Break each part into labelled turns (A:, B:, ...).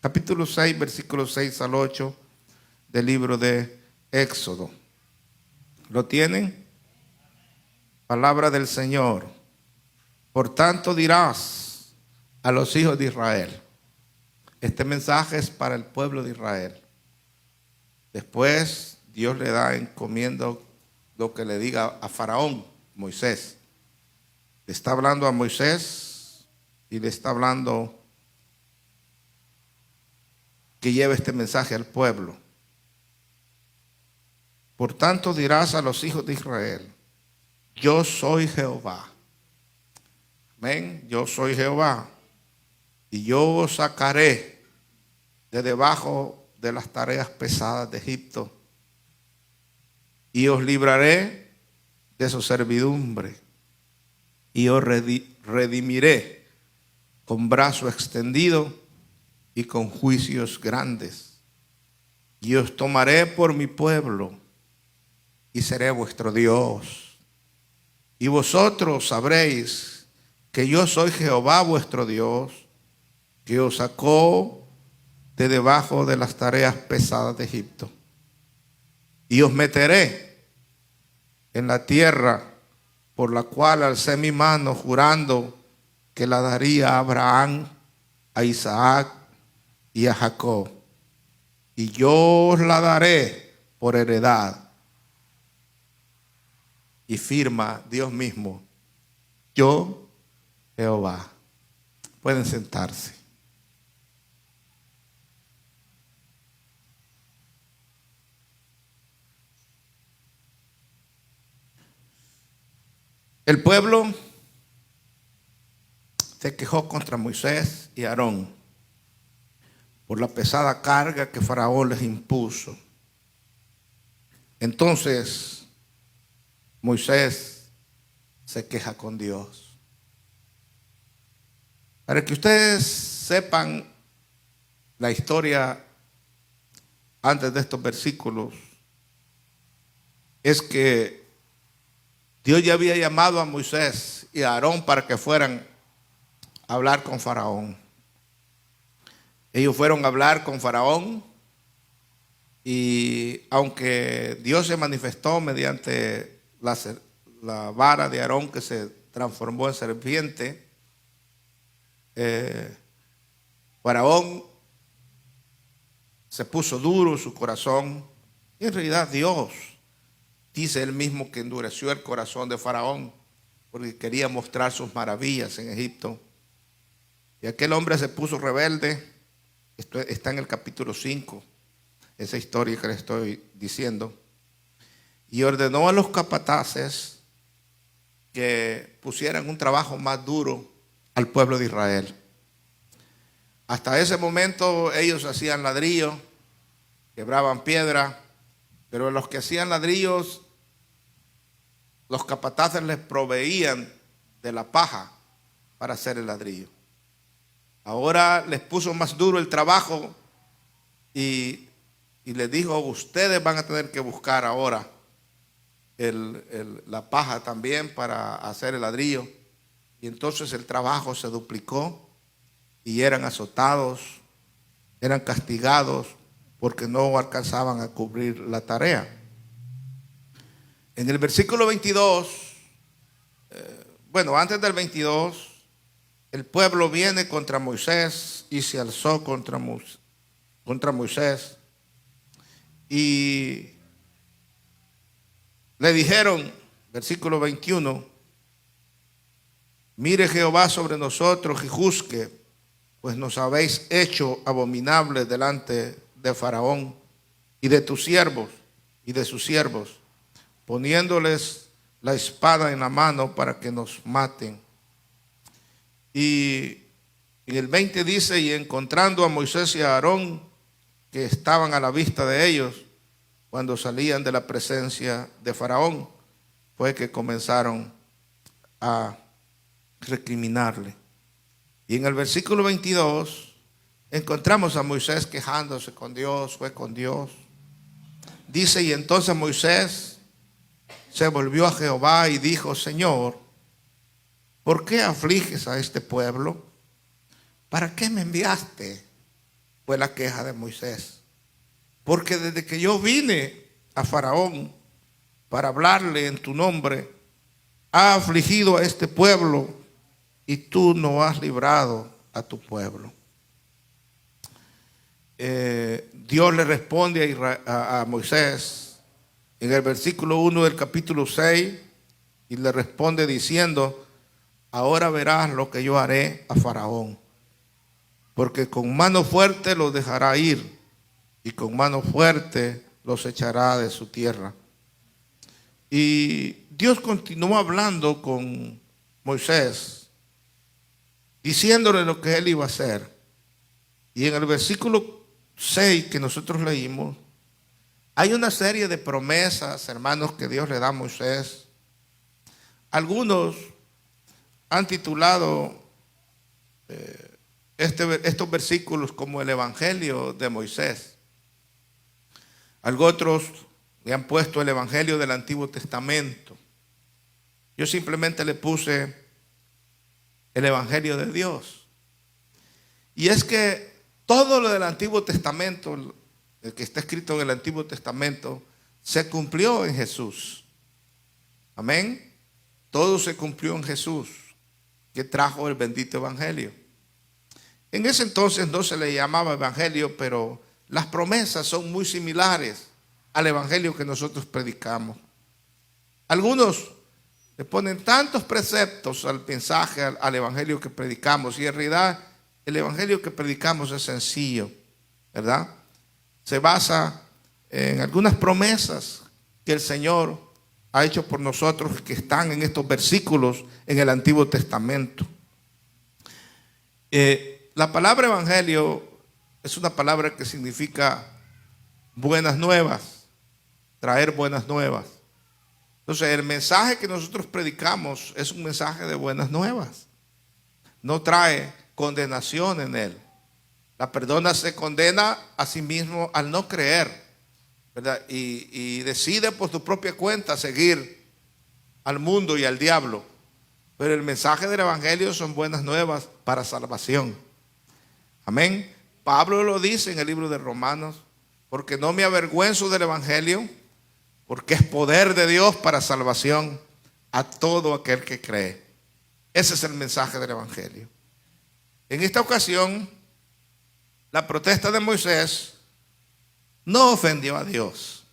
A: capítulo 6, versículos 6 al 8 del libro de Éxodo. ¿Lo tienen? Palabra del Señor. Por tanto dirás a los hijos de Israel. Este mensaje es para el pueblo de Israel. Después Dios le da encomienda lo que le diga a Faraón, Moisés. Le está hablando a Moisés y le está hablando que lleve este mensaje al pueblo. Por tanto dirás a los hijos de Israel, yo soy Jehová. Amén, yo soy Jehová. Y yo os sacaré de debajo de las tareas pesadas de Egipto. Y os libraré de su servidumbre. Y os redimiré con brazo extendido y con juicios grandes. Y os tomaré por mi pueblo y seré vuestro Dios. Y vosotros sabréis que yo soy Jehová vuestro Dios, que os sacó de debajo de las tareas pesadas de Egipto. Y os meteré en la tierra por la cual alcé mi mano jurando que la daría a Abraham, a Isaac y a Jacob. Y yo os la daré por heredad. Y firma Dios mismo, yo Jehová. Pueden sentarse. El pueblo se quejó contra Moisés y Aarón por la pesada carga que Faraón les impuso. Entonces Moisés se queja con Dios. Para que ustedes sepan la historia antes de estos versículos, es que Dios ya había llamado a Moisés y a Aarón para que fueran a hablar con Faraón. Ellos fueron a hablar con Faraón y aunque Dios se manifestó mediante la vara de Aarón que se transformó en serpiente, Faraón se puso duro su corazón y en realidad Dios dice él mismo que endureció el corazón de Faraón porque quería mostrar sus maravillas en Egipto. Y aquel hombre se puso rebelde. Esto está en el capítulo 5, esa historia que le estoy diciendo. Y ordenó a los capataces que pusieran un trabajo más duro al pueblo de Israel. Hasta ese momento ellos hacían ladrillo, quebraban piedra, pero los que hacían ladrillos, los capataces les proveían de la paja para hacer el ladrillo. Ahora les puso más duro el trabajo y les dijo, ustedes van a tener que buscar ahora la paja también para hacer el ladrillo. Y entonces el trabajo se duplicó y eran azotados, eran castigados porque no alcanzaban a cubrir la tarea. En el versículo 22, antes del 22, el pueblo viene contra Moisés y se alzó contra Moisés. Y le dijeron, versículo 21, mire Jehová sobre nosotros y juzgue, pues nos habéis hecho abominables delante de Faraón y de tus siervos y de sus siervos, poniéndoles la espada en la mano para que nos maten. Y en el 20 dice, y encontrando a Moisés y a Aarón, que estaban a la vista de ellos, cuando salían de la presencia de Faraón, fue que comenzaron a recriminarle. Y en el versículo 22 encontramos a Moisés quejándose con Dios, fue con Dios. Dice, y entonces Moisés se volvió a Jehová y dijo, Señor, ¿por qué afliges a este pueblo? ¿Para qué me enviaste? fue la queja de Moisés. Porque desde que yo vine a Faraón para hablarle en tu nombre, ha afligido a este pueblo y tú no has librado a tu pueblo. Dios le responde a Moisés en el versículo 1 del capítulo 6 y le responde diciendo: ahora verás lo que yo haré a Faraón, porque con mano fuerte los dejará ir y con mano fuerte los echará de su tierra. Y Dios continuó hablando con Moisés, diciéndole lo que él iba a hacer. Y en el versículo 6 que nosotros leímos, hay una serie de promesas, hermanos, que Dios le da a Moisés. Algunos han titulado estos versículos como el Evangelio de Moisés. Otros le han puesto el Evangelio del Antiguo Testamento. Yo simplemente le puse el Evangelio de Dios. Y es que todo lo del Antiguo Testamento, el que está escrito en el Antiguo Testamento, se cumplió en Jesús. Amén. Todo se cumplió en Jesús, que trajo el bendito Evangelio. En ese entonces no se le llamaba Evangelio, pero las promesas son muy similares al Evangelio que nosotros predicamos. Algunos le ponen tantos preceptos al mensaje, al Evangelio que predicamos, y en realidad el Evangelio que predicamos es sencillo, ¿verdad? Se basa en algunas promesas que el Señor ha hecho por nosotros, que están en estos versículos en el Antiguo Testamento. La palabra Evangelio es una palabra que significa buenas nuevas, traer buenas nuevas. Entonces, el mensaje que nosotros predicamos es un mensaje de buenas nuevas. No trae condenación en él. La persona se condena a sí mismo al no creer, ¿verdad? Y decide por su propia cuenta seguir al mundo y al diablo. Pero el mensaje del Evangelio son buenas nuevas para salvación. Amén. Pablo lo dice en el libro de Romanos: porque no me avergüenzo del Evangelio, porque es poder de Dios para salvación a todo aquel que cree. Ese es el mensaje del Evangelio. En esta ocasión, la protesta de Moisés no ofendió a Dios.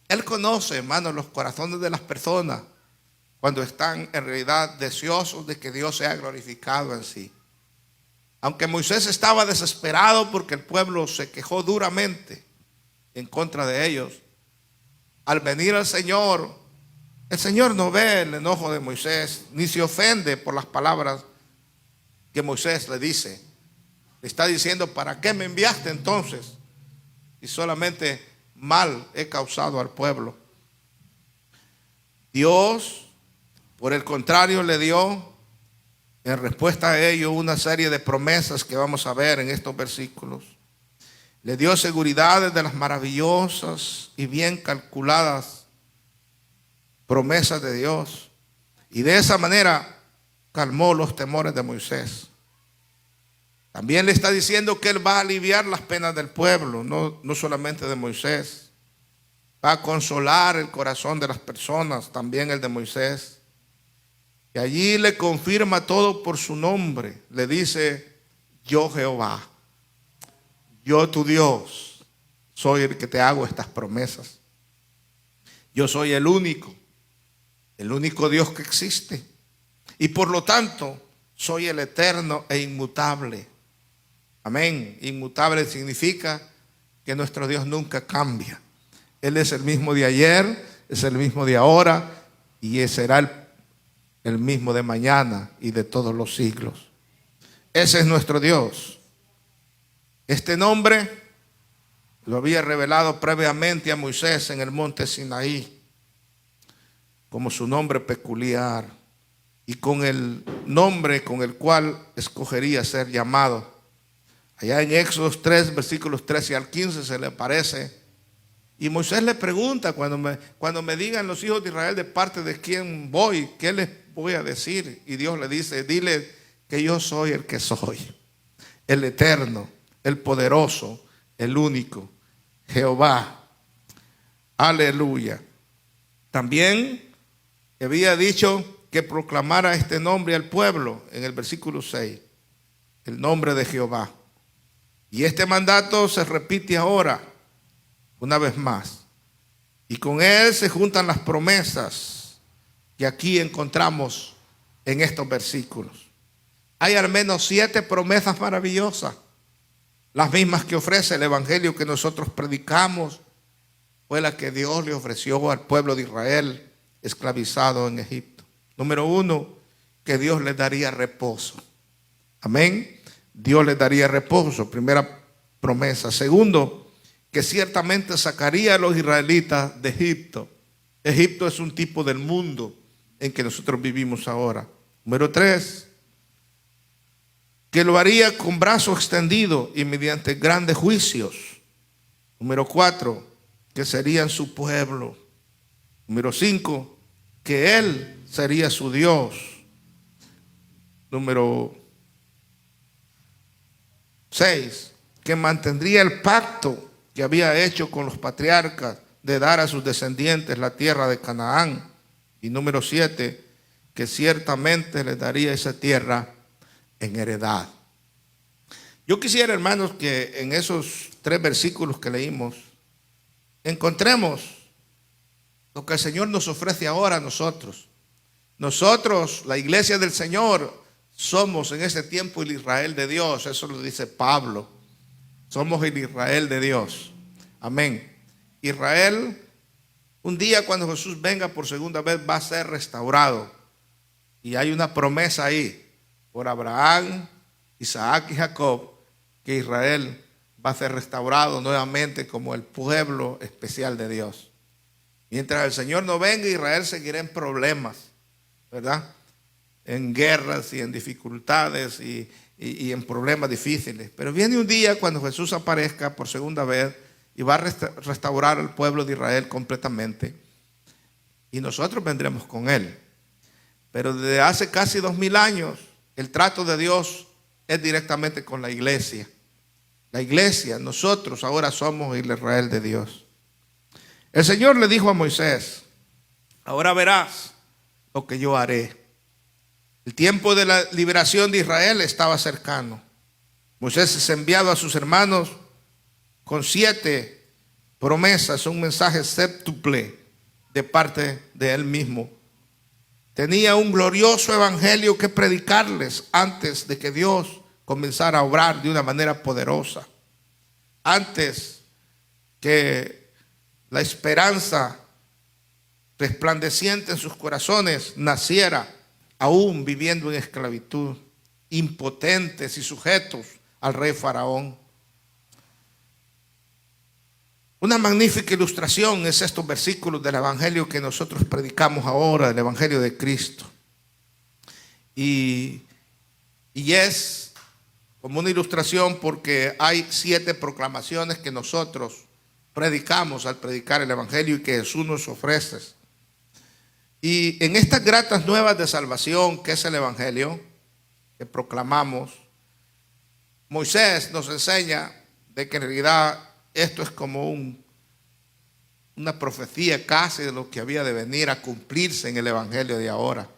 A: Él conoce, hermanos, los corazones de las personas cuando están en realidad deseosos de que Dios sea glorificado en sí. Aunque Moisés estaba desesperado porque el pueblo se quejó duramente en contra de ellos, al venir al Señor, el Señor no ve el enojo de Moisés, ni se ofende por las palabras que Moisés le dice. Le está diciendo: ¿para qué me enviaste entonces? Y solamente mal he causado al pueblo. Dios, por el contrario, le dio en respuesta a ello una serie de promesas que vamos a ver en estos versículos. Le dio seguridades de las maravillosas y bien calculadas promesas de Dios. Y de esa manera calmó los temores de Moisés. También le está diciendo que Él va a aliviar las penas del pueblo, no solamente de Moisés. Va a consolar el corazón de las personas, también el de Moisés. Y allí le confirma todo por su nombre. Le dice: yo Jehová, yo tu Dios, soy el que te hago estas promesas. Yo soy el único Dios que existe. Y por lo tanto, soy el eterno e inmutable. Amén. Inmutable significa que nuestro Dios nunca cambia. Él es el mismo de ayer, es el mismo de ahora y será el mismo de mañana y de todos los siglos. Ese es nuestro Dios. Este nombre lo había revelado previamente a Moisés en el monte Sinaí como su nombre peculiar y con el nombre con el cual escogería ser llamado. Allá en Éxodo 3, versículos 13 al 15 se le aparece. Y Moisés le pregunta: cuando me digan los hijos de Israel de parte de quién voy, ¿qué les voy a decir? Y Dios le dice: dile que yo soy el que soy, el eterno, el poderoso, el único, Jehová. Aleluya. También había dicho que proclamara este nombre al pueblo en el versículo 6, el nombre de Jehová. Y este mandato se repite ahora, una vez más. Y con él se juntan las promesas que aquí encontramos en estos versículos. Hay al menos 7 promesas maravillosas, las mismas que ofrece el evangelio que nosotros predicamos. Fue la que Dios le ofreció al pueblo de Israel esclavizado en Egipto. Número 1, que Dios les daría reposo. Amén. Dios les daría reposo, primera promesa. Segundo, que ciertamente sacaría a los israelitas de Egipto. Egipto es un tipo del mundo en que nosotros vivimos ahora. Número 3, que lo haría con brazo extendido y mediante grandes juicios. Número 4, que serían su pueblo. Número 5, que Él sería su Dios. Número 6, que mantendría el pacto que había hecho con los patriarcas de dar a sus descendientes la tierra de Canaán. Y número 7, que ciertamente les daría esa tierra en heredad. Yo quisiera, hermanos, que en esos 3 versículos que leímos encontremos lo que el Señor nos ofrece ahora a nosotros. Nosotros, la iglesia del Señor, somos en ese tiempo el Israel de Dios. Eso lo dice Pablo. Somos el Israel de Dios. Amén. Israel, un día cuando Jesús venga por segunda vez, va a ser restaurado. Y hay una promesa ahí por Abraham, Isaac y Jacob, que Israel va a ser restaurado nuevamente como el pueblo especial de Dios. Mientras el Señor no venga, Israel seguirá en problemas, ¿verdad? En guerras y en dificultades y en problemas difíciles. Pero viene un día cuando Jesús aparezca por segunda vez y va a restaurar al pueblo de Israel completamente. Y nosotros vendremos con Él. Pero desde hace casi 2000 años, el trato de Dios es directamente con la iglesia. La iglesia, nosotros ahora somos el Israel de Dios. El Señor le dijo a Moisés: ahora verás lo que yo haré. El tiempo de la liberación de Israel estaba cercano. Moisés es enviado a sus hermanos con 7 promesas, un mensaje séptuple de parte de él mismo. Tenía un glorioso evangelio que predicarles antes de que Dios comenzara a obrar de una manera poderosa. Antes que la esperanza resplandeciente en sus corazones naciera, aún viviendo en esclavitud, impotentes y sujetos al rey Faraón. Una magnífica ilustración es estos versículos del evangelio que nosotros predicamos ahora, el evangelio de Cristo. Y es como una ilustración porque hay 7 proclamaciones que nosotros predicamos al predicar el evangelio y que Jesús nos ofrece. Y en estas gratas nuevas de salvación, que es el evangelio que proclamamos, Moisés nos enseña de que en realidad esto es como una profecía casi de lo que había de venir a cumplirse en el evangelio de ahora.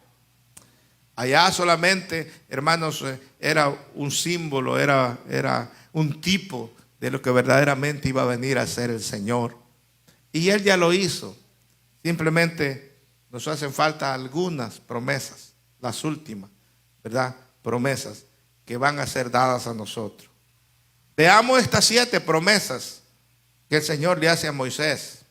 A: Allá solamente, hermanos, era un símbolo, era un tipo de lo que verdaderamente iba a venir a ser el Señor. Y Él ya lo hizo. Simplemente nos hacen falta algunas promesas, las últimas, ¿verdad? Promesas que van a ser dadas a nosotros. Veamos estas 7 promesas que el Señor le hace a Moisés.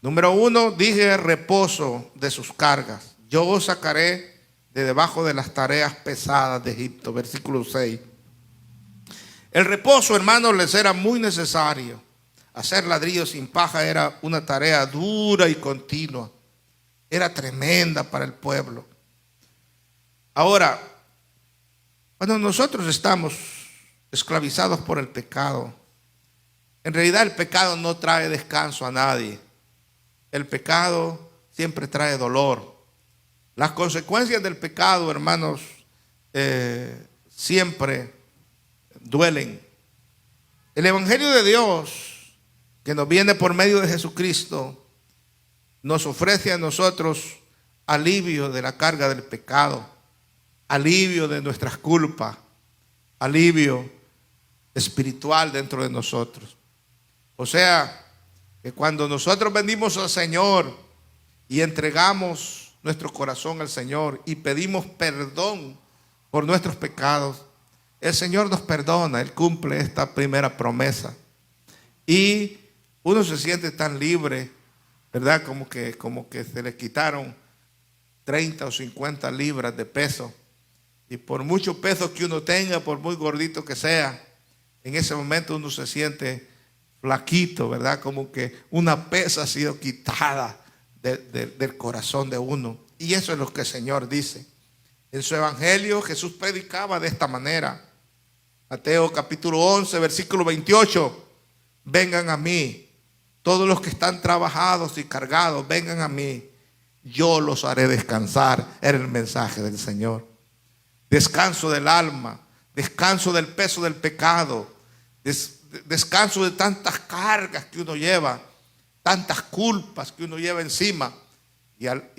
A: Número 1, dije reposo de sus cargas. Yo os sacaré de debajo de las tareas pesadas de Egipto. Versículo 6. El reposo, hermanos, les era muy necesario. Hacer ladrillos sin paja era una tarea dura y continua. Era tremenda para el pueblo. Ahora, cuando nosotros estamos esclavizados por el pecado, en realidad el pecado no trae descanso a nadie. El pecado siempre trae dolor. Las consecuencias del pecado, hermanos, siempre duelen. El Evangelio de Dios, que nos viene por medio de Jesucristo, nos ofrece a nosotros alivio de la carga del pecado, alivio de nuestras culpas, alivio espiritual dentro de nosotros. O sea, que cuando nosotros venimos al Señor y entregamos nuestro corazón al Señor y pedimos perdón por nuestros pecados, el Señor nos perdona. Él cumple esta primera promesa y uno se siente tan libre, ¿verdad? Como que se le quitaron 30 o 50 libras de peso, y por mucho peso que uno tenga, por muy gordito que sea, en ese momento uno se siente flaquito, ¿verdad? Como que una pesa ha sido quitada del corazón de uno. Y eso es lo que el Señor dice. En su evangelio Jesús predicaba de esta manera. Mateo capítulo 11, versículo 28. Vengan a mí, todos los que están trabajados y cargados, vengan a mí. Yo los haré descansar. Era el mensaje del Señor. Descanso del alma, descanso del peso del pecado, descanso de tantas cargas que uno lleva, tantas culpas que uno lleva encima. Y al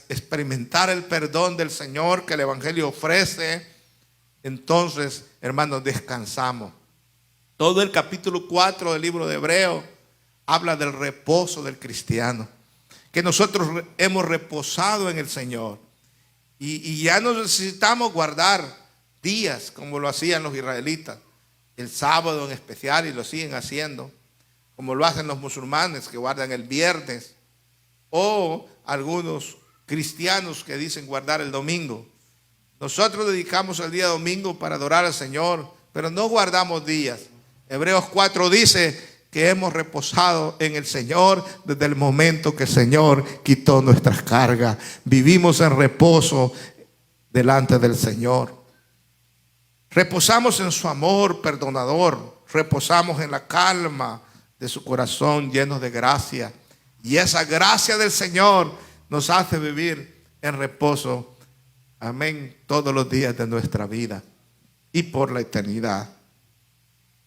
A: experimentar el perdón del Señor que el Evangelio ofrece, entonces, hermanos, descansamos. Todo el capítulo 4 del libro de Hebreos habla del reposo del cristiano, que nosotros hemos reposado en el Señor. Y ya no necesitamos guardar días como lo hacían los israelitas, el sábado en especial, y lo siguen haciendo, como lo hacen los musulmanes que guardan el viernes, o algunos cristianos que dicen guardar el domingo. Nosotros dedicamos el día domingo para adorar al Señor, pero no guardamos días. Hebreos 4 dice que hemos reposado en el Señor desde el momento que el Señor quitó nuestras cargas. Vivimos en reposo delante del Señor. Reposamos en su amor perdonador. Reposamos en la calma de su corazón lleno de gracia. Y esa gracia del Señor nos hace vivir en reposo. Amén. Todos los días de nuestra vida y por la eternidad.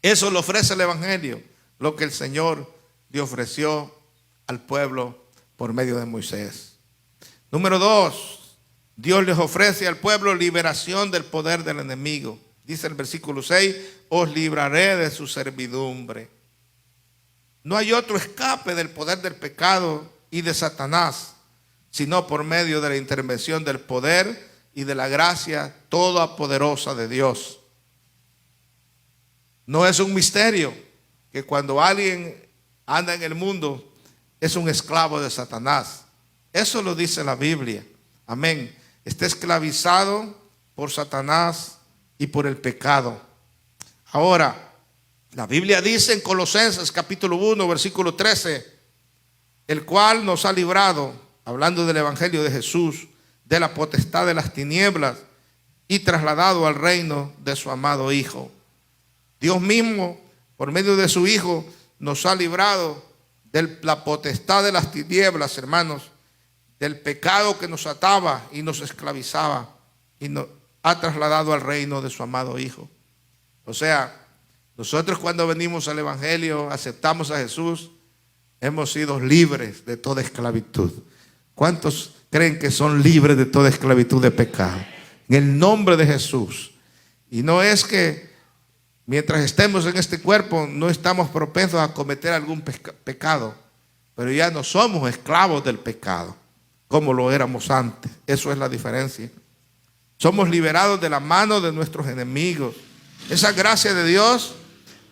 A: Eso lo ofrece el Evangelio. Lo que el Señor le ofreció al pueblo por medio de Moisés. Número 2, Dios les ofrece al pueblo liberación del poder del enemigo. Dice el versículo 6, os libraré de su servidumbre. No hay otro escape del poder del pecado y de Satanás, sino por medio de la intervención del poder y de la gracia todopoderosa de Dios. No es un misterio que cuando alguien anda en el mundo es un esclavo de Satanás. Eso lo dice la Biblia. Amén. Está esclavizado por Satanás y por el pecado. Ahora, la Biblia dice en Colosenses capítulo 1, versículo 13, el cual nos ha librado, hablando del Evangelio de Jesús, de la potestad de las tinieblas y trasladado al reino de su amado Hijo. Dios mismo, por medio de su Hijo, nos ha librado de la potestad de las tinieblas, hermanos, del pecado que nos ataba y nos esclavizaba, y nos ha trasladado al reino de su amado Hijo. O sea, nosotros cuando venimos al Evangelio, aceptamos a Jesús, hemos sido libres de toda esclavitud. ¿Cuántos creen que son libres de toda esclavitud de pecado? En el nombre de Jesús. Y no es que mientras estemos en este cuerpo no estamos propensos a cometer algún pecado, pero ya no somos esclavos del pecado como lo éramos antes. Eso es la diferencia. Somos liberados de la mano de nuestros enemigos. Esa gracia de Dios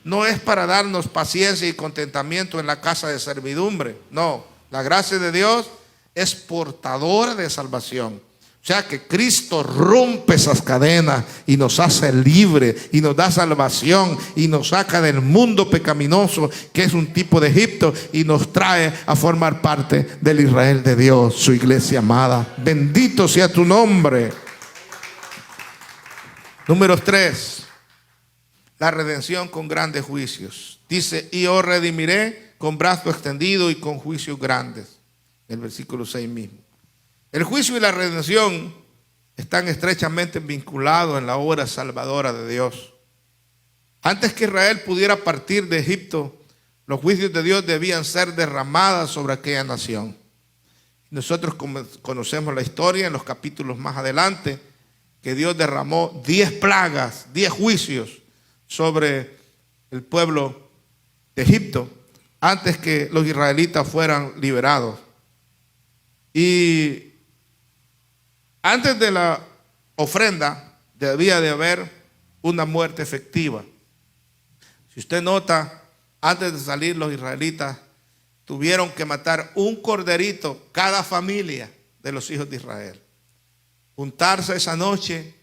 A: no es para darnos paciencia y contentamiento en la casa de servidumbre. No, la gracia de Dios es portadora de salvación. O sea que Cristo rompe esas cadenas y nos hace libres y nos da salvación y nos saca del mundo pecaminoso que es un tipo de Egipto y nos trae a formar parte del Israel de Dios, su iglesia amada. Bendito sea tu nombre. Número 3, la redención con grandes juicios. Dice, y os redimiré con brazo extendido y con juicios grandes. El versículo 6 mismo. El juicio y la redención están estrechamente vinculados en la obra salvadora de Dios. Antes que Israel pudiera partir de Egipto, los juicios de Dios debían ser derramados sobre aquella nación. Nosotros conocemos la historia en los capítulos más adelante, que Dios derramó 10 plagas, 10 juicios sobre el pueblo de Egipto, antes que los israelitas fueran liberados. Y antes de la ofrenda debía de haber una muerte efectiva. Si usted nota, antes de salir los israelitas tuvieron que matar un corderito cada familia de los hijos de Israel. Juntarse esa noche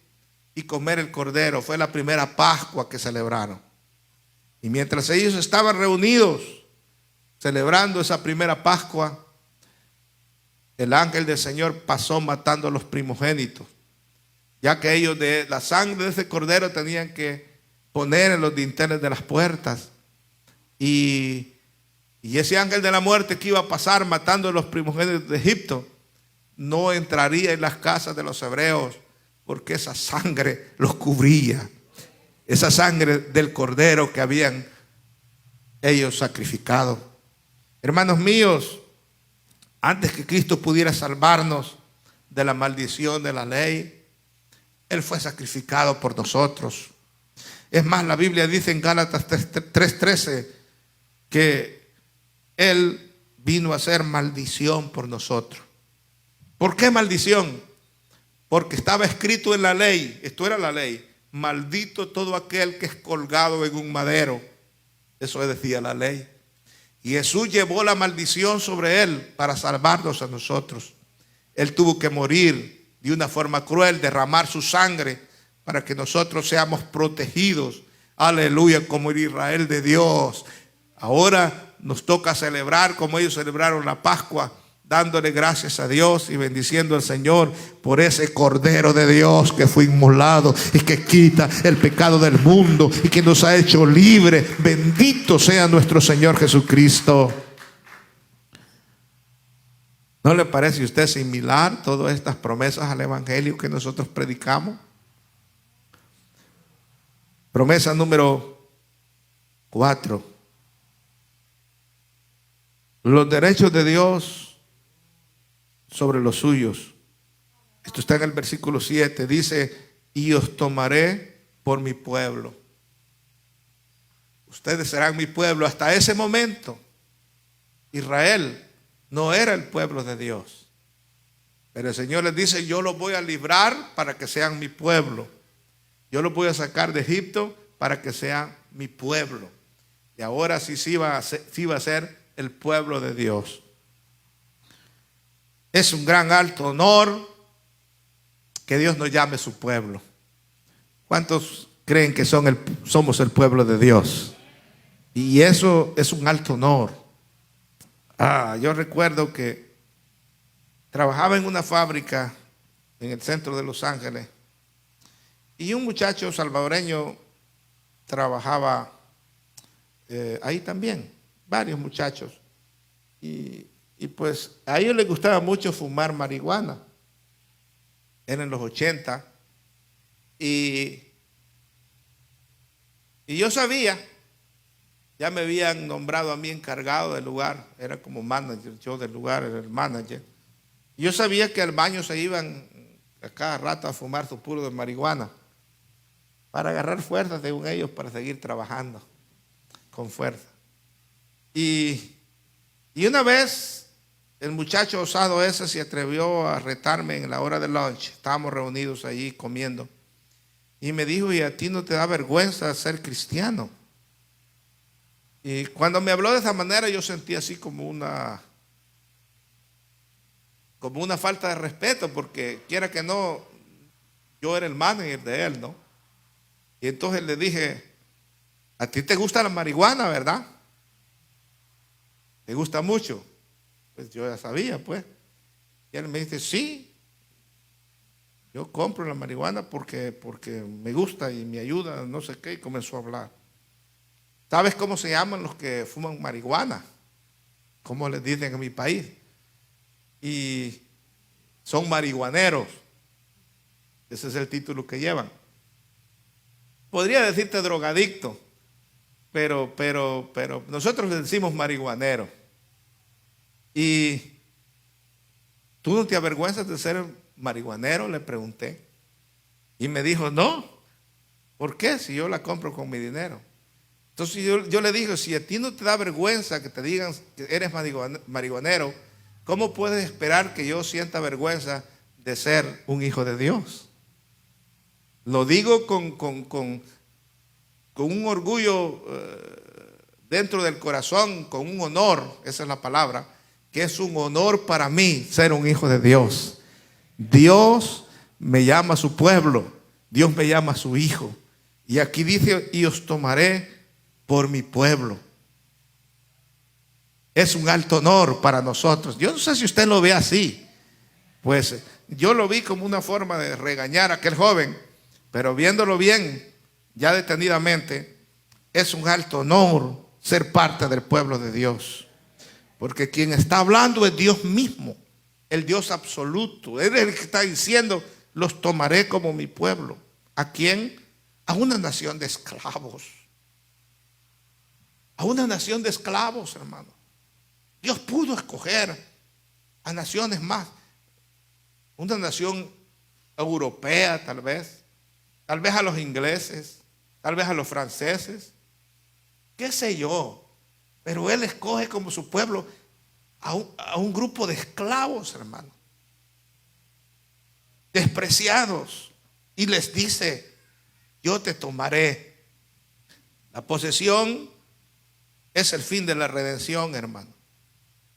A: y comer el cordero. Fue la primera Pascua que celebraron. Y mientras ellos estaban reunidos celebrando esa primera Pascua, el ángel del Señor pasó matando a los primogénitos, ya que ellos de la sangre de ese cordero tenían que poner en los dinteles de las puertas. Y ese ángel de la muerte que iba a pasar matando a los primogénitos de Egipto no entraría en las casas de los hebreos, porque esa sangre los cubría. Esa sangre del cordero que habían ellos sacrificado. Hermanos míos, antes que Cristo pudiera salvarnos de la maldición de la ley, Él fue sacrificado por nosotros. Es más, la Biblia dice en Gálatas 3:13 que Él vino a ser maldición por nosotros. ¿Por qué maldición? Porque estaba escrito en la ley, esto era la ley: maldito todo aquel que es colgado en un madero. Eso decía la ley. Y Jesús llevó la maldición sobre Él para salvarnos a nosotros. Él tuvo que morir de una forma cruel, derramar su sangre para que nosotros seamos protegidos. Aleluya, como el Israel de Dios. Ahora nos toca celebrar como ellos celebraron la Pascua, dándole gracias a Dios y bendiciendo al Señor por ese Cordero de Dios que fue inmolado y que quita el pecado del mundo y que nos ha hecho libre. Bendito sea nuestro Señor Jesucristo. ¿No le parece a usted similar todas estas promesas al Evangelio que nosotros predicamos? Promesa número 4. Los derechos de Dios sobre los suyos. Esto está en el versículo 7. Dice: y os tomaré por mi pueblo. Ustedes serán mi pueblo. Hasta ese momento Israel no era el pueblo de Dios, pero el Señor les dice: yo los voy a librar para que sean mi pueblo. Yo los voy a sacar de Egipto para que sean mi pueblo. Y ahora sí va a ser el pueblo de Dios. Es un gran alto honor que Dios nos llame su pueblo. ¿Cuántos creen que somos el pueblo de Dios? Y eso es un alto honor. Yo recuerdo que trabajaba en una fábrica en el centro de Los Ángeles y un muchacho salvadoreño trabajaba ahí también, varios muchachos. Y pues a ellos les gustaba mucho fumar marihuana. Eran los 80. Y yo sabía, ya me habían nombrado a mí encargado del lugar. Era como manager, yo del lugar era el manager. Y yo sabía que al baño se iban a cada rato a fumar su puro de marihuana para agarrar fuerzas según ellos para seguir trabajando con fuerza. Y una vez el muchacho osado ese se atrevió a retarme en la hora del lunch. Estábamos reunidos allí comiendo. Y me dijo: ¿y a ti no te da vergüenza ser cristiano? Y cuando me habló de esa manera, yo sentí así como una falta de respeto, porque quiera que no, yo era el manager de él, ¿no? Y entonces le dije: ¿a ti te gusta la marihuana, verdad? ¿Te gusta mucho? Pues yo ya sabía, pues. Y él me dice: sí, yo compro la marihuana porque me gusta y me ayuda, no sé qué. Y comenzó a hablar. ¿Sabes cómo se llaman los que fuman marihuana? ¿Cómo les dicen en mi país? Y son marihuaneros. Ese es el título que llevan. Podría decirte drogadicto, pero nosotros le decimos marihuanero. Y ¿tú no te avergüenzas de ser marihuanero?, le pregunté. Y me dijo, no. ¿Por qué? Si yo la compro con mi dinero. Entonces yo le dije, si a ti no te da vergüenza que te digan que eres marihuanero, ¿cómo puedes esperar que yo sienta vergüenza de ser un hijo de Dios? Lo digo con un orgullo dentro del corazón, con un honor, esa es la palabra, que es un honor para mí ser un hijo de Dios. Dios me llama a su pueblo, Dios me llama a su hijo. Y aquí dice, y os tomaré por mi pueblo. Es un alto honor para nosotros. Yo no sé si usted lo ve así. Pues yo lo vi como una forma de regañar a aquel joven, pero viéndolo bien, ya detenidamente, es un alto honor ser parte del pueblo de Dios. Porque quien está hablando es Dios mismo, el Dios absoluto. Él es el que está diciendo, los tomaré como mi pueblo. ¿A quién? A una nación de esclavos. A una nación de esclavos, hermano. Dios pudo escoger a naciones más. Una nación europea, tal vez a los ingleses, tal vez a los franceses, qué sé yo. Pero Él escoge como su pueblo a un grupo de esclavos, hermano, despreciados, y les dice, yo te tomaré. La posesión es el fin de la redención, hermano.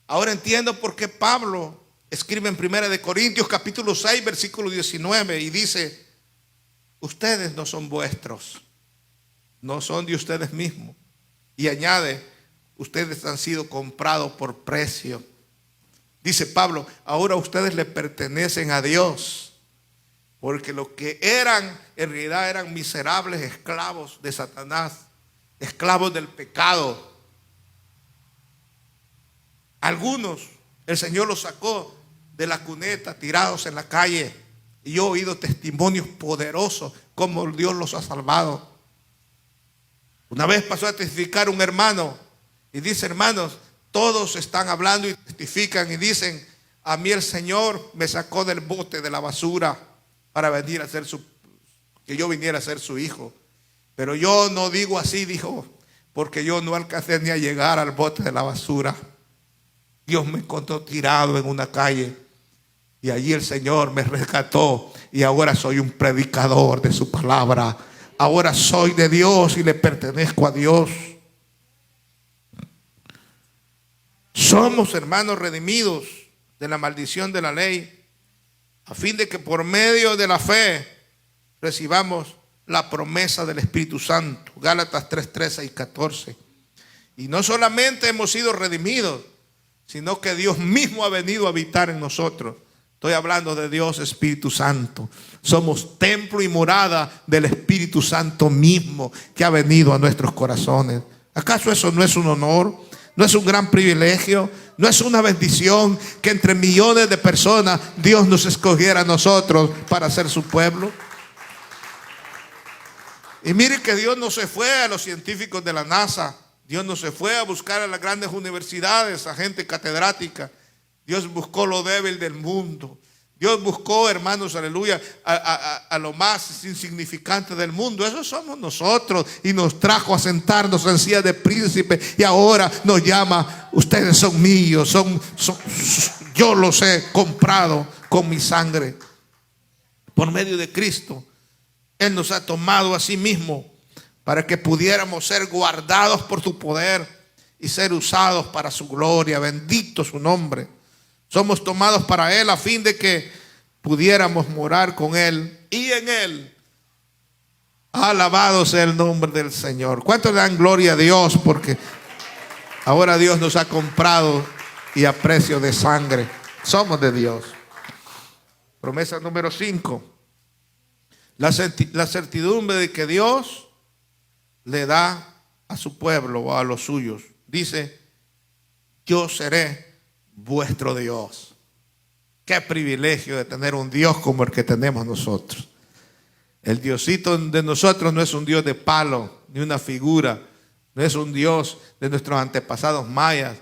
A: Ahora entiendo por qué Pablo escribe en 1 Corintios capítulo 6 versículo 19 y dice, ustedes no son vuestros, no son de ustedes mismos. Y añade, ustedes han sido comprados por precio. Dice Pablo, ahora ustedes le pertenecen a Dios, porque lo que eran, en realidad eran miserables esclavos de Satanás, esclavos del pecado. Algunos, el Señor los sacó de la cuneta, tirados en la calle. Y yo he oído testimonios poderosos como Dios los ha salvado. Una vez pasó a testificar un hermano y dice, hermanos, todos están hablando y testifican y dicen, a mí el Señor me sacó del bote de la basura para venir a ser que yo viniera a ser su hijo. Pero yo no digo así, dijo, porque yo no alcancé ni a llegar al bote de la basura. Dios me encontró tirado en una calle y allí el Señor me rescató y ahora soy un predicador de su palabra. Ahora soy de Dios y le pertenezco a Dios. Somos, hermanos, redimidos de la maldición de la ley, a fin de que por medio de la fe recibamos la promesa del Espíritu Santo. Gálatas 3:13 y 14. Y no solamente hemos sido redimidos, sino que Dios mismo ha venido a habitar en nosotros. Estoy hablando de Dios Espíritu Santo. Somos templo y morada del Espíritu Santo mismo que ha venido a nuestros corazones. ¿Acaso eso no es un honor? ¿No es un gran privilegio? ¿No es una bendición que entre millones de personas Dios nos escogiera a nosotros para ser su pueblo? Y mire que Dios no se fue a los científicos de la NASA. Dios no se fue a buscar a las grandes universidades, a gente catedrática. Dios buscó lo débil del mundo. Dios buscó, hermanos, aleluya, a lo más insignificante del mundo. Eso somos nosotros. Y nos trajo a sentarnos en silla de príncipe. Y ahora nos llama, ustedes son míos, yo los he comprado con mi sangre. Por medio de Cristo, Él nos ha tomado a sí mismo para que pudiéramos ser guardados por su poder y ser usados para su gloria. Bendito su nombre. Somos tomados para Él a fin de que pudiéramos morar con Él y en Él. Alabado sea el nombre del Señor. ¿Cuántos dan gloria a Dios? Porque ahora Dios nos ha comprado y a precio de sangre. Somos de Dios. Promesa número 5. La certidumbre de que Dios le da a su pueblo o a los suyos. Dice, yo seré vuestro Dios. Qué privilegio de tener un Dios como el que tenemos nosotros. El Diosito de nosotros no es un Dios de palo, ni una figura, No es un Dios de nuestros antepasados mayas,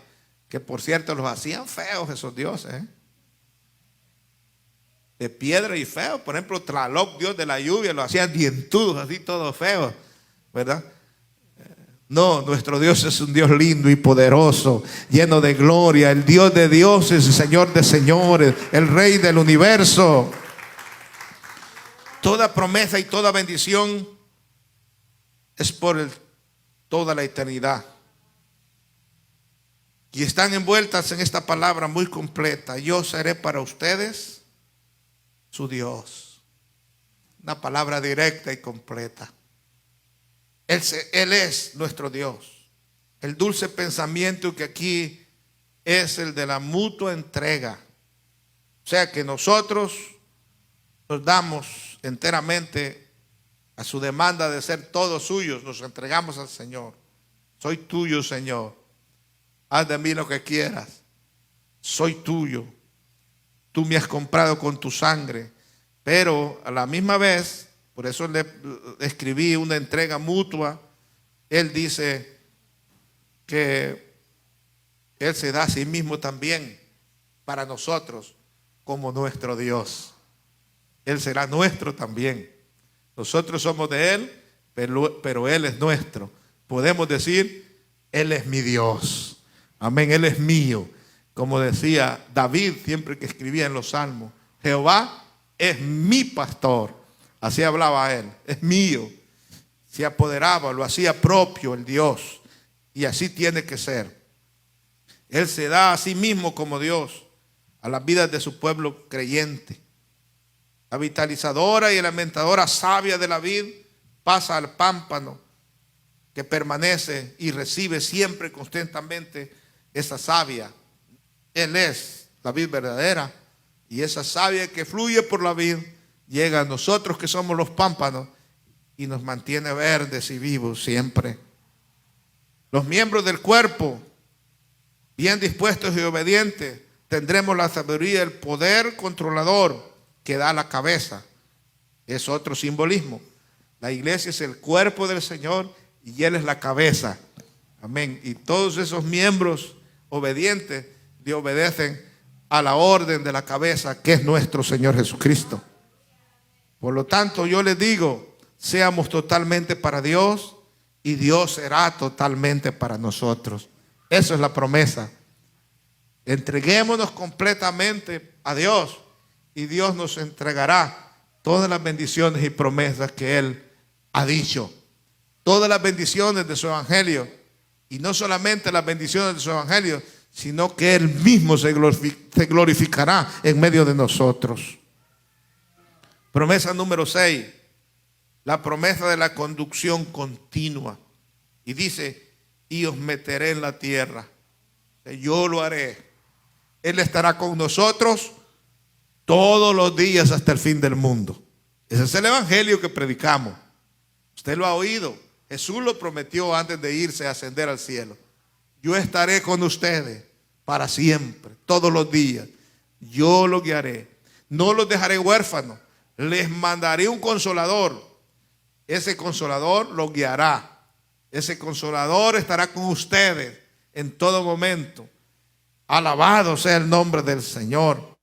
A: que por cierto los hacían feos esos dioses, ¿eh? De piedra y feos. Por ejemplo, Tlaloc, Dios de la lluvia, lo hacían dientudos, así todos feos, ¿verdad? No, nuestro Dios es un Dios lindo y poderoso, lleno de gloria, el Dios de dioses, el Señor de señores, el Rey del universo. Toda promesa y toda bendición es por toda la eternidad. Y están envueltas en esta palabra muy completa. Yo seré para ustedes su Dios. Una palabra directa y completa. Él es nuestro Dios. El dulce pensamiento que aquí es el de la mutua entrega. O sea que nosotros nos damos enteramente a su demanda de ser todos suyos. Nos entregamos al Señor. Soy tuyo, Señor. Haz de mí lo que quieras. Soy tuyo. Tú me has comprado con tu sangre. Pero a la misma vez, por eso le escribí una entrega mutua. Él dice que Él se da a sí mismo también para nosotros como nuestro Dios. Él será nuestro también. Nosotros somos de Él, pero Él es nuestro. Podemos decir, Él es mi Dios. Amén, Él es mío. Como decía David siempre que escribía en los salmos, Jehová es mi pastor. Así hablaba él, es mío. Se apoderaba, lo hacía propio el Dios. Y así tiene que ser. Él se da a sí mismo como Dios a las vidas de su pueblo creyente. La vitalizadora y alimentadora savia de la vid pasa al pámpano que permanece y recibe siempre constantemente esa savia. Él es la vid verdadera y esa savia que fluye por la vid llega a nosotros que somos los pámpanos y nos mantiene verdes y vivos siempre. Los miembros del cuerpo, bien dispuestos y obedientes, tendremos la sabiduría, el poder controlador que da la cabeza. Es otro simbolismo. La iglesia es el cuerpo del Señor y Él es la cabeza. Amén. Y todos esos miembros obedientes le obedecen a la orden de la cabeza, que es nuestro Señor Jesucristo. Por lo tanto, yo les digo, seamos totalmente para Dios y Dios será totalmente para nosotros. Eso es la promesa. Entreguémonos completamente a Dios y Dios nos entregará todas las bendiciones y promesas que Él ha dicho. Todas las bendiciones de su evangelio. Y no solamente las bendiciones de su evangelio, sino que Él mismo se glorificará en medio de nosotros. Promesa número 6. La promesa de la conducción continua. Y dice, y os meteré en la tierra. Yo lo haré. Él estará con nosotros todos los días hasta el fin del mundo. Ese es el evangelio que predicamos. Usted lo ha oído. Jesús lo prometió antes de irse a ascender al cielo. Yo estaré con ustedes para siempre, todos los días. Yo los guiaré. No los dejaré huérfanos. Les mandaré un consolador. Ese consolador los guiará. Ese consolador estará con ustedes en todo momento. Alabado sea el nombre del Señor. No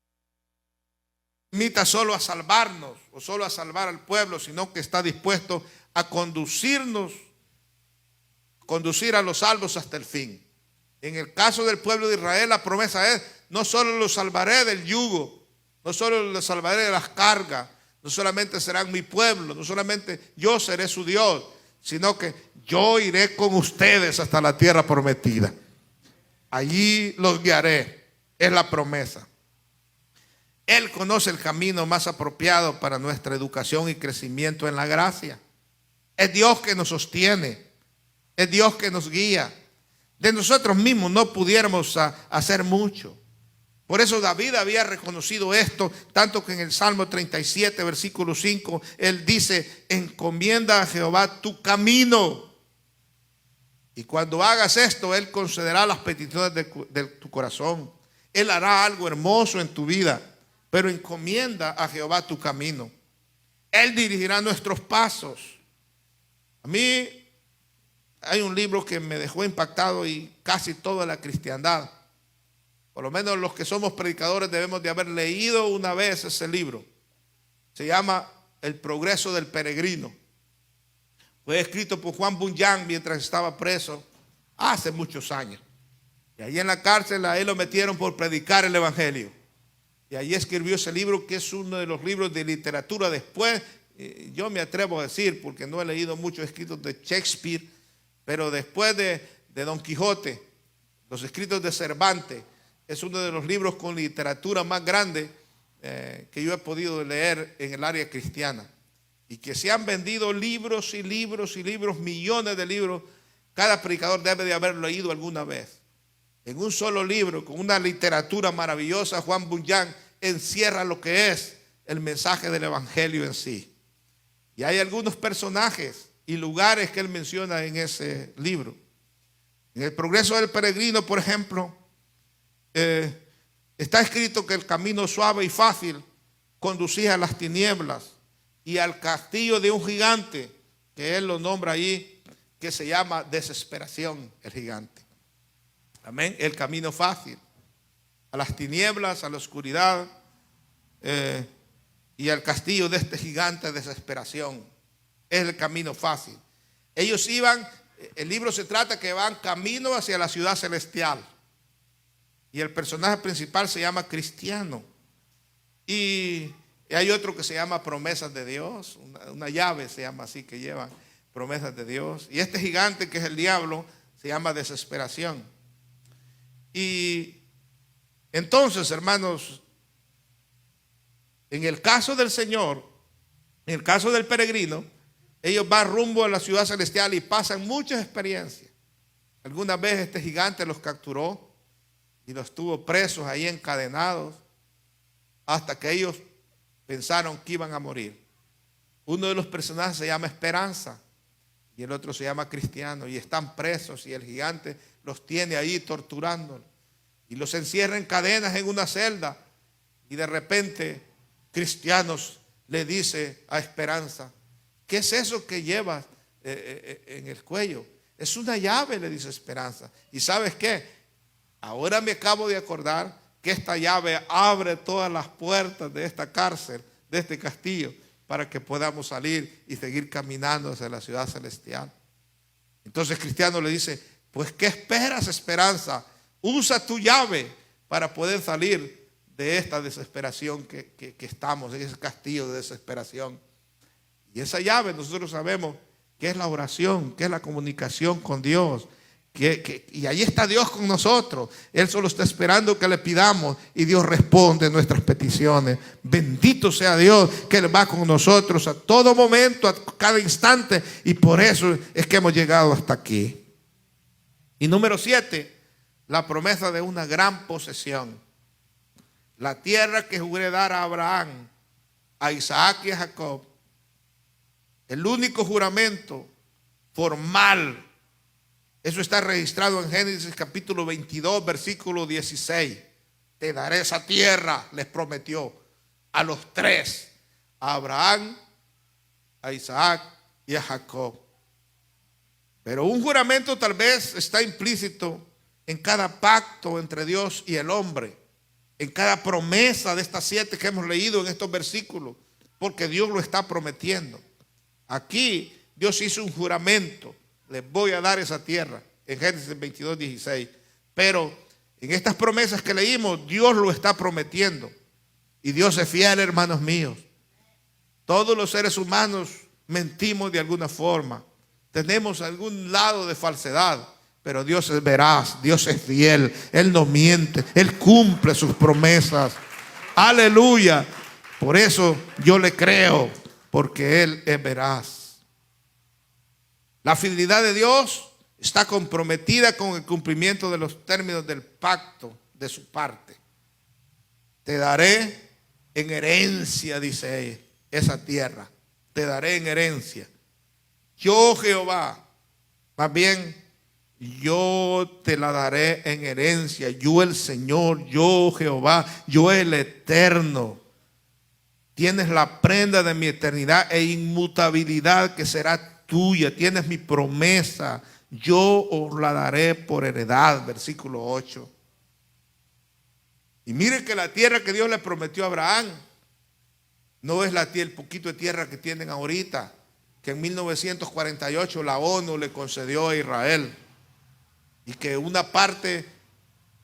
A: limita solo a salvarnos o solo a salvar al pueblo, sino que está dispuesto a conducir a los salvos hasta el fin. En el caso del pueblo de Israel, la promesa es: no solo los salvaré del yugo, no solo los salvaré de las cargas, no solamente serán mi pueblo, no solamente yo seré su Dios, sino que yo iré con ustedes hasta la tierra prometida. Allí los guiaré, es la promesa. Él conoce el camino más apropiado para nuestra educación y crecimiento en la gracia. Es Dios que nos sostiene, es Dios que nos guía. De nosotros mismos no pudiéramos hacer mucho. Por eso David había reconocido esto, tanto que en el Salmo 37, versículo 5, él dice: encomienda a Jehová tu camino. Y cuando hagas esto, Él concederá las peticiones de tu corazón. Él hará algo hermoso en tu vida, pero encomienda a Jehová tu camino. Él dirigirá nuestros pasos. A mí hay un libro que me dejó impactado y casi toda la cristiandad. Por lo menos los que somos predicadores debemos de haber leído una vez ese libro. Se llama El progreso del peregrino. Fue escrito por Juan Bunyan mientras estaba preso hace muchos años. Y allí en la cárcel a él lo metieron por predicar el evangelio. Y allí escribió ese libro, que es uno de los libros de literatura. Después, yo me atrevo a decir, porque no he leído muchos escritos de Shakespeare, pero después de Don Quijote, los escritos de Cervantes, es uno de los libros con literatura más grande que yo he podido leer en el área cristiana. Y que se han vendido libros y libros y libros, millones de libros. Cada predicador debe de haber leído alguna vez. En un solo libro, con una literatura maravillosa, Juan Bunyan encierra lo que es el mensaje del evangelio en sí. Y hay algunos personajes y lugares que él menciona en ese libro. En el progreso del peregrino, por ejemplo, está escrito que el camino suave y fácil conducía a las tinieblas y al castillo de un gigante, que él lo nombra allí, que se llama desesperación, el gigante. Amén. El camino fácil, a las tinieblas, a la oscuridad, y al castillo de este gigante, desesperación. Es el camino fácil. Ellos iban, el libro se trata que van camino hacia la ciudad celestial. Y el personaje principal se llama Cristiano. Y hay otro que se llama Promesas de Dios. Una llave se llama así, que llevan promesas de Dios. Y este gigante, que es el diablo, se llama desesperación. Y entonces, hermanos, en el caso del Señor, en el caso del peregrino, ellos van rumbo a la ciudad celestial y pasan muchas experiencias. Alguna vez este gigante los capturó y los tuvo presos ahí, encadenados, hasta que ellos pensaron que iban a morir. Uno de los personajes se llama Esperanza y el otro se llama Cristiano, y están presos y el gigante los tiene ahí torturándolos y los encierra en cadenas en una celda. Y de repente Cristianos le dice a Esperanza: ¿qué es eso que llevas en el cuello? Es una llave, le dice Esperanza. ¿Y sabes qué? Ahora me acabo de acordar que esta llave abre todas las puertas de esta cárcel, de este castillo, para que podamos salir y seguir caminando hacia la ciudad celestial. Entonces Cristiano le dice: pues ¿qué esperas, Esperanza? Usa tu llave para poder salir de esta desesperación que estamos, en ese castillo de desesperación. Y esa llave nosotros sabemos que es la oración, que es la comunicación con Dios. Y ahí está Dios con nosotros. Él solo está esperando que le pidamos y Dios responde nuestras peticiones. Bendito sea Dios, que Él va con nosotros a todo momento, a cada instante, y por eso es que hemos llegado hasta aquí. Y número 7, la promesa de una gran posesión. La tierra que juré dar a Abraham, a Isaac y a Jacob. El único juramento formal. Eso está registrado en Génesis capítulo 22, versículo 16. Te daré esa tierra, les prometió a los tres: a Abraham, a Isaac y a Jacob. Pero un juramento tal vez está implícito en cada pacto entre Dios y el hombre, en cada promesa de estas 7 que hemos leído en estos versículos, porque Dios lo está prometiendo. Aquí Dios hizo un juramento: les voy a dar esa tierra, en Génesis 22, 16. Pero en estas promesas que leímos, Dios lo está prometiendo. Y Dios es fiel, hermanos míos. Todos los seres humanos mentimos de alguna forma. Tenemos algún lado de falsedad. Pero Dios es veraz, Dios es fiel. Él no miente, Él cumple sus promesas. Aleluya. Por eso yo le creo, porque Él es veraz. La fidelidad de Dios está comprometida con el cumplimiento de los términos del pacto de su parte. Te daré en herencia, dice él, esa tierra. Te daré en herencia. Yo, Jehová, más bien, yo te la daré en herencia. Yo, el Señor, yo, Jehová, yo, el Eterno. Tienes la prenda de mi eternidad e inmutabilidad que será tuya. Tienes mi promesa. yo os la daré por heredad, versículo 8. Y mire que la tierra que Dios le prometió a Abraham no es el poquito de tierra que tienen ahorita, que en 1948 la ONU le concedió a Israel, y que una parte,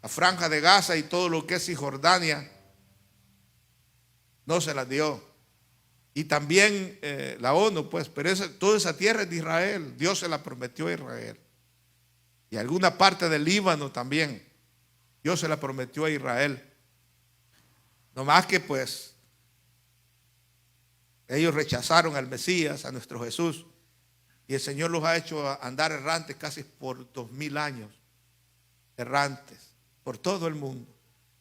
A: la franja de Gaza y todo lo que es Cisjordania, no se las dio. Y también la ONU, pues, pero toda esa tierra es de Israel. Dios se la prometió a Israel. Y alguna parte del Líbano también, Dios se la prometió a Israel. No más que pues ellos rechazaron al Mesías, a nuestro Jesús, y el Señor los ha hecho andar errantes casi por 2000 años, errantes por todo el mundo.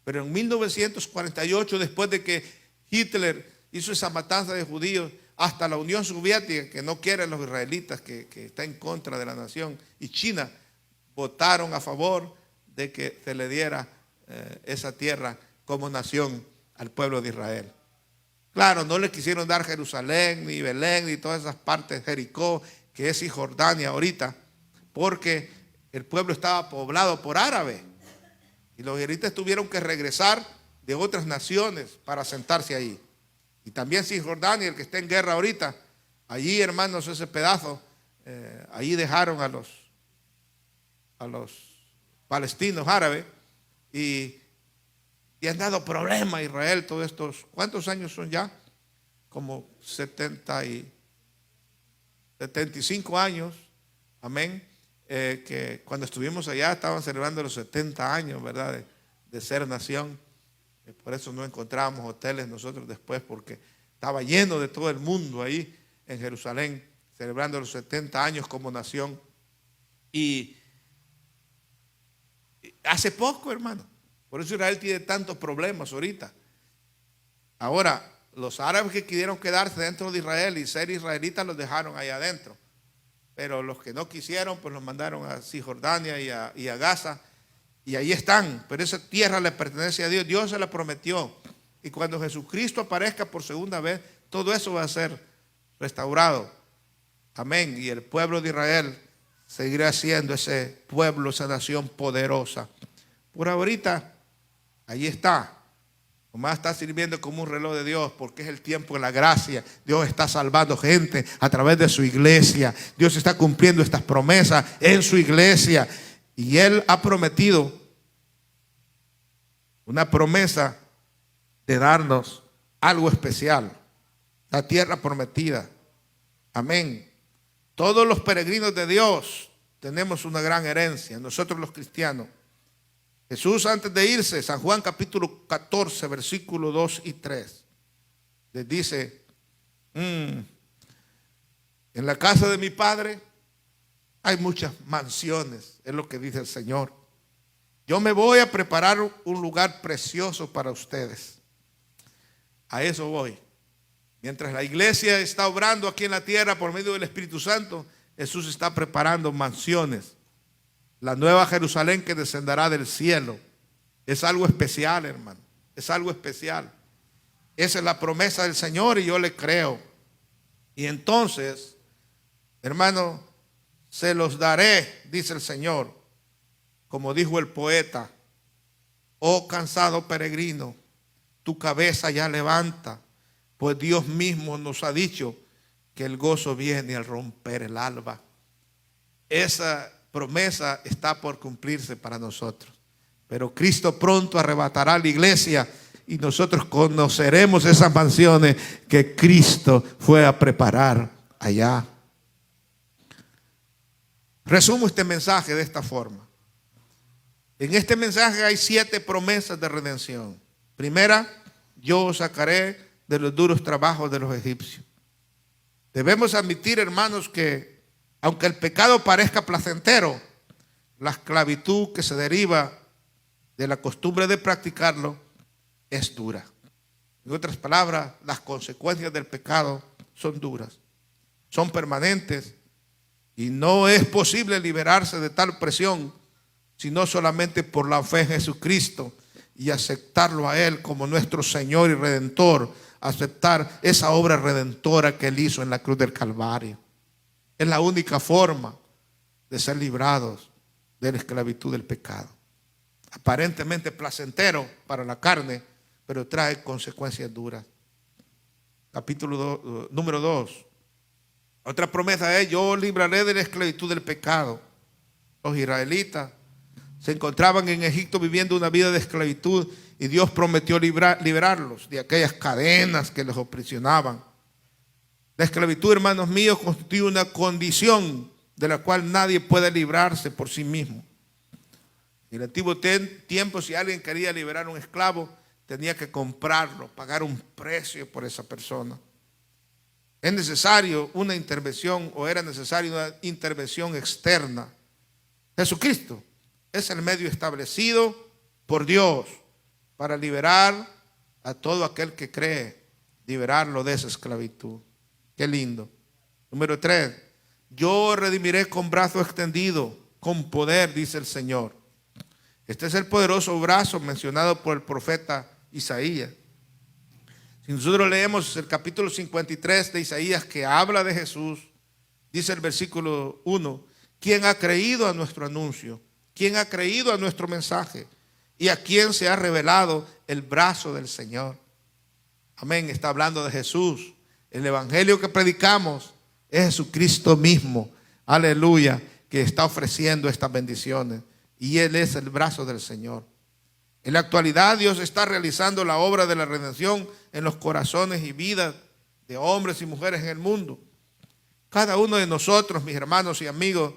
A: Pero en 1948, después de que Hitler hizo esa matanza de judíos, hasta la Unión Soviética, que no quiere a los israelitas, que está en contra de la nación, y China, votaron a favor de que se le diera esa tierra como nación al pueblo de Israel. Claro, no le quisieron dar Jerusalén, ni Belén, ni todas esas partes, Jericó, que es Cisjordania ahorita, porque el pueblo estaba poblado por árabes. Y los israelitas tuvieron que regresar de otras naciones para sentarse ahí. Y también Cisjordania, el que está en guerra ahorita, allí, hermanos, ese pedazo, allí dejaron a los palestinos árabes, y han dado problemas a Israel todos estos, ¿cuántos años son ya? Como 75 años, amén, que cuando estuvimos allá estaban celebrando los 70 años, ¿verdad?, de ser nación. Por eso no encontrábamos hoteles nosotros después, porque estaba lleno de todo el mundo ahí en Jerusalén, celebrando los 70 años como nación. Y hace poco, hermano, por eso Israel tiene tantos problemas ahorita. Ahora, los árabes que quisieron quedarse dentro de Israel y ser israelitas los dejaron ahí adentro. Pero los que no quisieron, pues los mandaron a Cisjordania y a Gaza. Y ahí están. Pero esa tierra le pertenece a Dios. Dios se la prometió. Y cuando Jesucristo aparezca por segunda vez, todo eso va a ser restaurado. Amén. Y el pueblo de Israel seguirá siendo ese pueblo, esa nación poderosa. Por ahorita, ahí está. Nomás está sirviendo como un reloj de Dios, porque es el tiempo de la gracia. Dios está salvando gente a través de su iglesia. Dios está cumpliendo estas promesas en su iglesia. Y Él ha prometido una promesa de darnos algo especial. La tierra prometida. Amén. Todos los peregrinos de Dios tenemos una gran herencia. Nosotros los cristianos. Jesús, antes de irse, San Juan capítulo 14, versículos 2 y 3, les dice, en la casa de mi Padre hay muchas mansiones, es lo que dice el Señor. Yo me voy a preparar un lugar precioso para ustedes. A eso voy. Mientras la iglesia está obrando aquí en la tierra por medio del Espíritu Santo, Jesús está preparando mansiones. La nueva Jerusalén que descenderá del cielo. Es algo especial, hermano. Es algo especial. Esa es la promesa del Señor y yo le creo. Y entonces, hermano, se los daré, dice el Señor. Como dijo el poeta, oh cansado peregrino, tu cabeza ya levanta, pues Dios mismo nos ha dicho que el gozo viene al romper el alba. Esa promesa está por cumplirse para nosotros. Pero Cristo pronto arrebatará a la iglesia y nosotros conoceremos esas mansiones que Cristo fue a preparar allá. Resumo este mensaje de esta forma. En este mensaje hay 7 promesas de redención. Primera, yo os sacaré de los duros trabajos de los egipcios. Debemos admitir, hermanos, que aunque el pecado parezca placentero, la esclavitud que se deriva de la costumbre de practicarlo es dura. En otras palabras, las consecuencias del pecado son duras, son permanentes y no es posible liberarse de tal presión sino solamente por la fe en Jesucristo y aceptarlo a Él como nuestro Señor y Redentor, aceptar esa obra redentora que Él hizo en la cruz del Calvario. Es la única forma de ser librados de la esclavitud del pecado. Aparentemente placentero para la carne, pero trae consecuencias duras. Número 2. Otra promesa es: yo libraré de la esclavitud del pecado. Los israelitas se encontraban en Egipto viviendo una vida de esclavitud y Dios prometió liberarlos de aquellas cadenas que los aprisionaban. La esclavitud, hermanos míos, constituye una condición de la cual nadie puede librarse por sí mismo. En el antiguo tiempo, si alguien quería liberar a un esclavo, tenía que comprarlo, pagar un precio por esa persona. Es necesario una intervención, o era necesaria una intervención externa. Jesucristo es el medio establecido por Dios para liberar a todo aquel que cree, liberarlo de esa esclavitud. Qué lindo. Número 3. Yo redimiré con brazo extendido, con poder, dice el Señor. Este es el poderoso brazo mencionado por el profeta Isaías. Si nosotros leemos el capítulo 53 de Isaías, que habla de Jesús, dice el versículo 1: ¿quién ha creído a nuestro anuncio? ¿Quién ha creído a nuestro mensaje? ¿Y a quién se ha revelado el brazo del Señor? Amén. Está hablando de Jesús. El evangelio que predicamos es Jesucristo mismo. Aleluya. Que está ofreciendo estas bendiciones. Y Él es el brazo del Señor. En la actualidad Dios está realizando la obra de la redención en los corazones y vidas de hombres y mujeres en el mundo. Cada uno de nosotros, mis hermanos y amigos,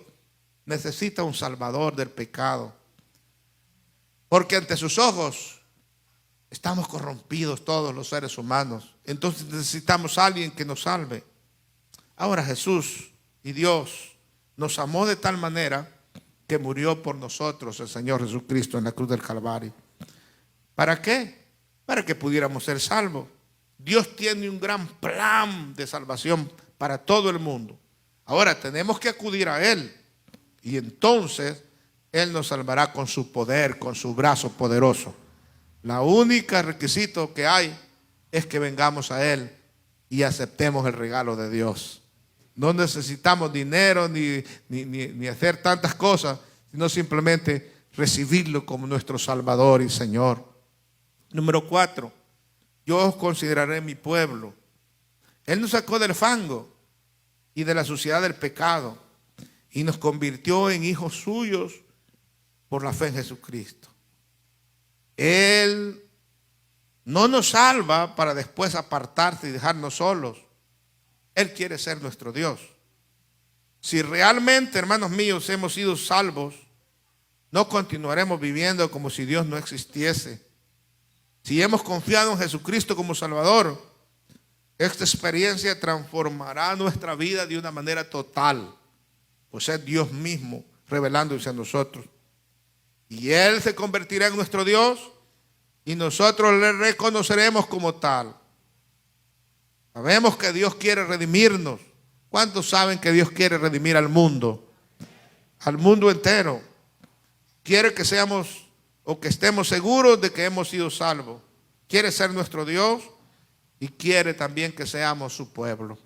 A: necesita un salvador del pecado. Porque ante sus ojos estamos corrompidos todos los seres humanos. Entonces necesitamos a alguien que nos salve. Ahora Jesús y Dios nos amó de tal manera que murió por nosotros el Señor Jesucristo en la cruz del Calvario. ¿Para qué? Para que pudiéramos ser salvos. Dios tiene un gran plan de salvación para todo el mundo. Ahora tenemos que acudir a Él. Y entonces Él nos salvará con su poder, con su brazo poderoso. La única requisito que hay es que vengamos a Él y aceptemos el regalo de Dios. No necesitamos dinero ni hacer tantas cosas, sino simplemente recibirlo como nuestro Salvador y Señor. Número 4. Yo os consideraré mi pueblo. Él nos sacó del fango y de la suciedad del pecado y nos convirtió en hijos suyos por la fe en Jesucristo. Él no nos salva para después apartarse y dejarnos solos. Él quiere ser nuestro Dios. Si realmente, hermanos míos, hemos sido salvos, no continuaremos viviendo como si Dios no existiese. Si hemos confiado en Jesucristo como Salvador, esta experiencia transformará nuestra vida de una manera total, pues es Dios mismo revelándose a nosotros. Y Él se convertirá en nuestro Dios y nosotros le reconoceremos como tal. Sabemos que Dios quiere redimirnos. ¿Cuántos saben que Dios quiere redimir al mundo? Al mundo entero. Quiere que seamos o que estemos seguros de que hemos sido salvos. Quiere ser nuestro Dios y quiere también que seamos su pueblo.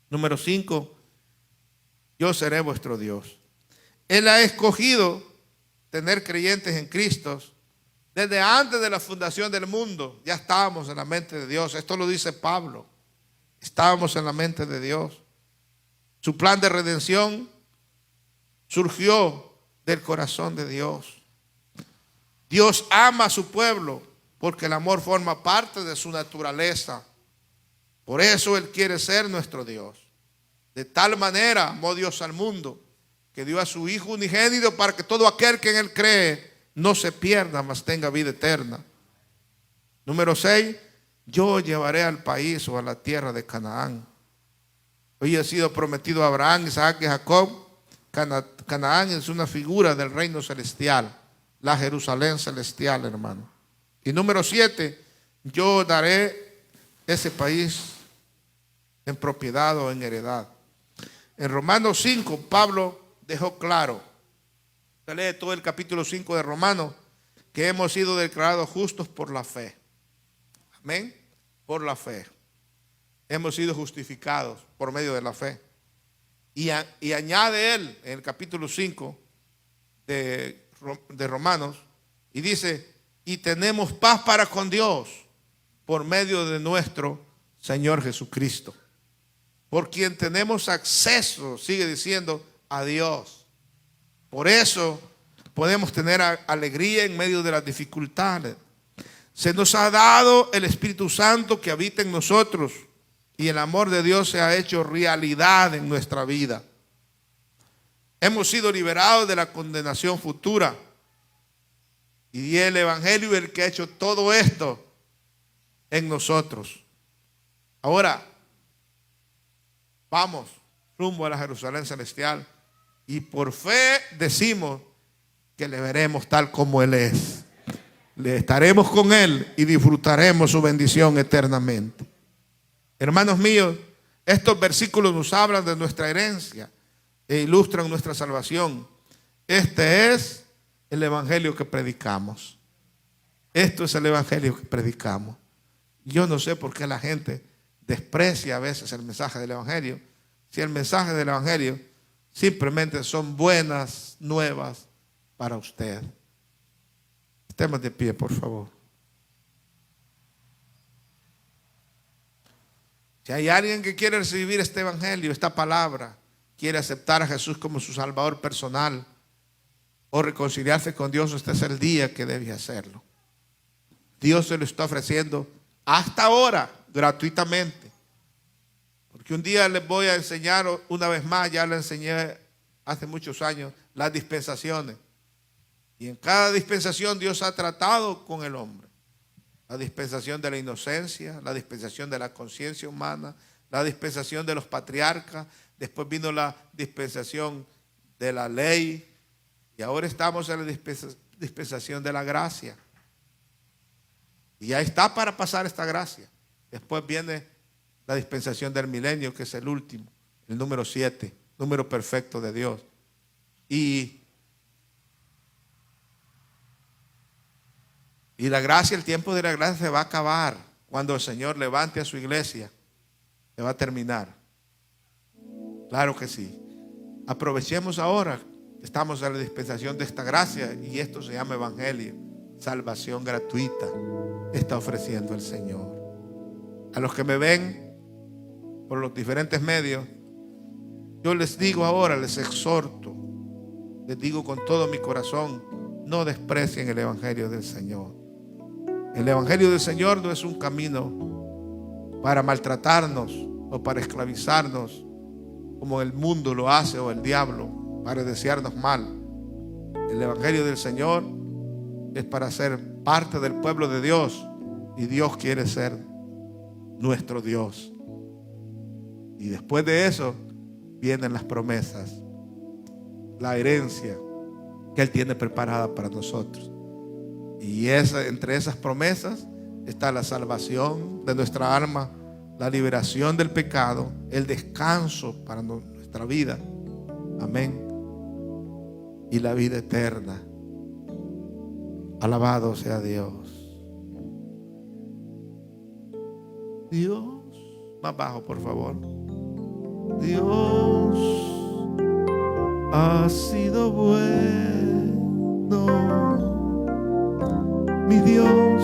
A: Número 5. Yo seré vuestro Dios. Él ha escogido tener creyentes en Cristo. Desde antes de la fundación del mundo ya estábamos en la mente de Dios. Esto lo dice Pablo. Estábamos en la mente de Dios. Su plan de redención surgió del corazón de Dios. Dios ama a su pueblo porque el amor forma parte de su naturaleza. Por eso Él quiere ser nuestro Dios. De tal manera amó Dios al mundo que dio a su Hijo unigénito para que todo aquel que en Él cree no se pierda, mas tenga vida eterna. Número 6. Yo llevaré al país o a la tierra de Canaán. Hoy ha sido prometido a Abraham, Isaac y Jacob. Canaán es una figura del reino celestial, la Jerusalén celestial, hermano. Y número 7, yo daré ese país en propiedad o en heredad. En Romanos 5, Pablo dejó claro, se lee todo el capítulo 5 de Romanos, que hemos sido declarados justos por la fe. Amén. Por la fe. Hemos sido justificados por medio de la fe. Y añade él en el capítulo 5 de Romanos, y dice, y tenemos paz para con Dios por medio de nuestro Señor Jesucristo, por quien tenemos acceso, sigue diciendo, a Dios. Por eso podemos tener alegría en medio de las dificultades. Se nos ha dado el Espíritu Santo que habita en nosotros, y el amor de Dios se ha hecho realidad en nuestra vida. Hemos sido liberados de la condenación futura. Y el Evangelio es el que ha hecho todo esto en nosotros. Ahora, vamos rumbo a la Jerusalén celestial y por fe decimos que le veremos tal como Él es. Le estaremos con Él y disfrutaremos su bendición eternamente. Hermanos míos, estos versículos nos hablan de nuestra herencia e ilustran nuestra salvación. Este es el evangelio que predicamos. Esto es el evangelio que predicamos. Yo no sé por qué la gente desprecia a veces el mensaje del evangelio. Si el mensaje del evangelio simplemente son buenas nuevas para usted. Estemos de pie, por favor. Si hay alguien que quiere recibir este evangelio, esta palabra, quiere aceptar a Jesús como su salvador personal o reconciliarse con Dios, este es el día que debe hacerlo. Dios se lo está ofreciendo hasta ahora gratuitamente. Porque un día les voy a enseñar una vez más, ya les enseñé hace muchos años, las dispensaciones. Y en cada dispensación Dios ha tratado con el hombre. La dispensación de la inocencia, la dispensación de la conciencia humana, la dispensación de los patriarcas, después vino la dispensación de la ley y ahora estamos en la dispensación de la gracia. Y ya está para pasar esta gracia. Después viene la dispensación del milenio, que es el último, el número 7, número perfecto de Dios. Y la gracia, el tiempo de la gracia se va a acabar cuando el Señor levante a su iglesia. Se va a terminar. Claro que sí. Aprovechemos ahora. Estamos en la dispensación de esta gracia y esto se llama evangelio. Salvación gratuita está ofreciendo el Señor. A los que me ven por los diferentes medios, yo les digo ahora, les exhorto, les digo con todo mi corazón, no desprecien el evangelio del Señor. El evangelio del Señor no es un camino para maltratarnos o para esclavizarnos como el mundo lo hace o el diablo para desearnos mal. El evangelio del Señor es para ser parte del pueblo de Dios y Dios quiere ser nuestro Dios. Y después de eso vienen las promesas, la herencia que Él tiene preparada para nosotros. Y entre esas promesas está la salvación de nuestra alma, la liberación del pecado, el descanso para nuestra vida. Amén. Y la vida eterna. Alabado sea Dios. Dios, más bajo por favor. Dios ha sido bueno. Mi Dios